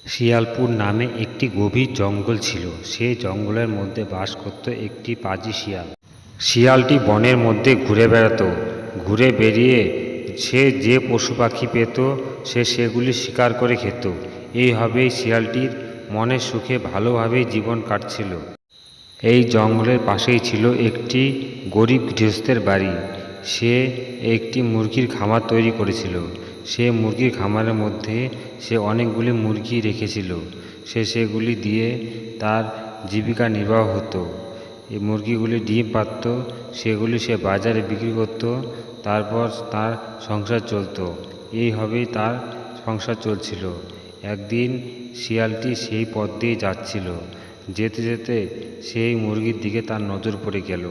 শিয়ালপুর নামে একটি গভীর জঙ্গল ছিল। সেই জঙ্গলের মধ্যে বাস করত একটি পাজি শিয়াল। শিয়ালটি বনের মধ্যে ঘুরে বেড়াতো। ঘুরে বেরিয়ে সে যে পশু পাখি পেত সে সেগুলি শিকার করে খেত। এইভাবেই শিয়ালটির মনের সুখে ভালোভাবেই জীবন কাটছিল। এই জঙ্গলের পাশেই ছিল একটি গরিব গৃহস্থের বাড়ি। সে একটি মুরগির খামার তৈরি করেছিল। সে মুরগির খামারের মধ্যে সে অনেকগুলি মুরগি রেখেছিল। সেগুলি দিয়ে তার জীবিকা নির্বাহ হতো। এই মুরগিগুলি ডিম পাড়ত, সেগুলি সে বাজারে বিক্রি করত। তারপর তার সংসার চলতো। এইভাবেই তার সংসার চলছিল। একদিন শিয়ালটি সেই পথ দিয়ে যাচ্ছিল। যেতে যেতে সেই মুরগির দিকে তার নজর পড়ে গেল।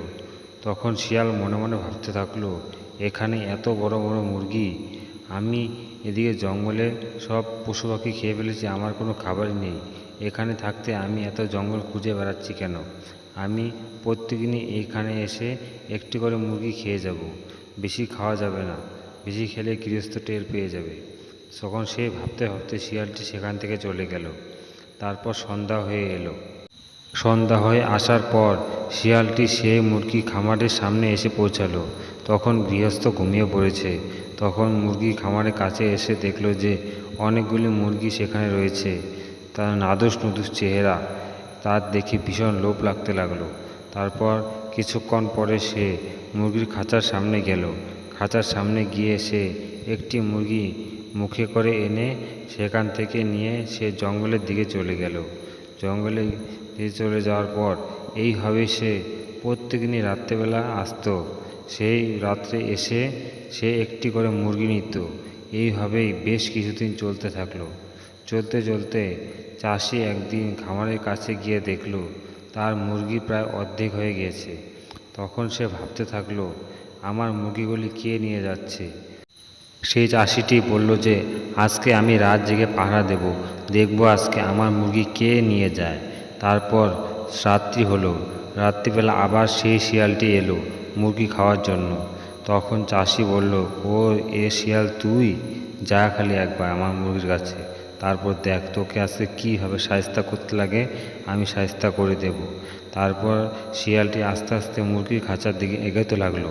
তখন শিয়াল মনে মনে ভাবতে থাকলো, এখানে এত বড় বড় মুরগি, আমি এদিকে জঙ্গলে সব পশু পাখি খেয়ে ফেলেছি, আমার কোনো খাবারই নেই। এখানে থাকতে আমি এত জঙ্গল খুঁজে বেড়াচ্ছি কেন? আমি প্রত্যেকদিনই এইখানে এসে একটি করে মুরগি খেয়ে যাব। বেশি খাওয়া যাবে না, বেশি খেলে গৃহস্থ টের পেয়ে যাবে। তখন সে ভাবতে ভাবতে শিয়ালটি সেখান থেকে চলে গেল। তারপর সন্ধ্যা হয়ে এলো। সন্ধ্যা হয়ে আসার পর শিয়ালটি সেই মুরগি খামারের সামনে এসে পৌঁছালো। তখন গৃহস্থ ঘুমিয়ে পড়েছে। তখন মুরগি খামারের কাছে এসে দেখলো যে অনেকগুলি মুরগি সেখানে রয়েছে। তার নাদুস নুদুস চেহারা, তার দেখে ভীষণ লোভ লাগতে লাগলো। তারপর কিছুক্ষণ পরে সে মুরগির খাঁচার সামনে গেল। খাঁচার সামনে গিয়ে সে একটি মুরগি মুখে করে এনে সেখান থেকে নিয়ে সে জঙ্গলের দিকে চলে গেল। জঙ্গলে চলে যাওয়ার পর এইভাবে সে প্রত্যেকদিনই রাত্রেবেলা আসতো। সেই রাত্রে এসে সে একটি করে মুরগি নিত। এইভাবেই বেশ কিছুদিন চলতে থাকলো। চলতে চলতে চাষি একদিন খামারের কাছে গিয়ে দেখল তার মুরগি প্রায় অর্ধেক হয়ে গিয়েছে। তখন সে ভাবতে থাকলো, আমার মুরগিগুলি কে নিয়ে যাচ্ছে? সেই চাষিটি বলল যে, আজকে আমি রাত জেগে পাহারা দেব, দেখব আজকে আমার মুরগি কে নিয়ে যায়। তারপর রাত্রি হলো। রাত্রিবেলা আবার সেই শিয়ালটি এলো মুরগি খাওয়ার জন্য। তখন চাষি বলল, ও এ শিয়াল তুই? যা খালি একবার আমার মুরগির কাছে, তারপর দেখ তোকে আজকে কীভাবে শায়েস্তা করতে লাগে, আমি শায়েস্তা করে দেব। তারপর শিয়ালটি আস্তে আস্তে মুরগির খাঁচার দিকে এগোতে লাগলো।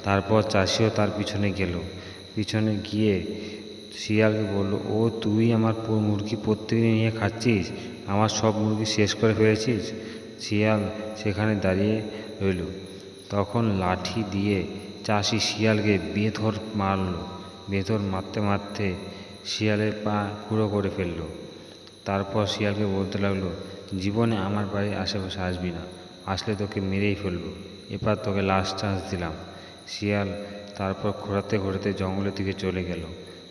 তারপর চাষিও তার পিছনে গেল। পিছনে গিয়ে শিয়ালকে বলল, ও তুই আমার মুরগি প্রত্যেকদিন নিয়ে খাচ্ছিস, আমার সব মুরগি শেষ করে ফেলেছিস? শিয়াল সেখানে দাঁড়িয়ে রইল। তখন লাঠি দিয়ে চাষি শিয়ালকে বেধড় মারল। বেধড় মারতে মারতে শিয়ালের পা গুঁড়ো করে ফেলল। তারপর শিয়ালকে বলতে লাগলো, জীবনে আমার বাড়ির আশেপাশে আসবি না, আসলে তোকে মেরেই ফেলবো, এবার তোকে লাস্ট চান্স দিলাম। শিয়াল তারপর ঘোরাতে ঘোরাতে জঙ্গলের দিকে চলে গেল।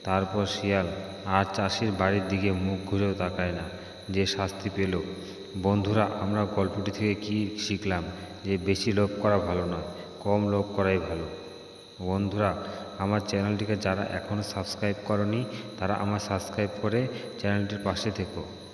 তারপর শিয়াল আর চাষির বাড়ির দিকে মুখ ঘুরেও তাকায় না। যে শাস্তি পেল। বন্ধুরা, আমরা গল্পটি থেকে কি শিখলাম? যে বেশি লোভ করা ভালো নয়, কম লোভ করাই ভালো। বন্ধুরা, আমার চ্যানেলটিকে যারা এখনও সাবস্ক্রাইব করনি তারা আমার সাবস্ক্রাইব করে চ্যানেলটির পাশে থেকো।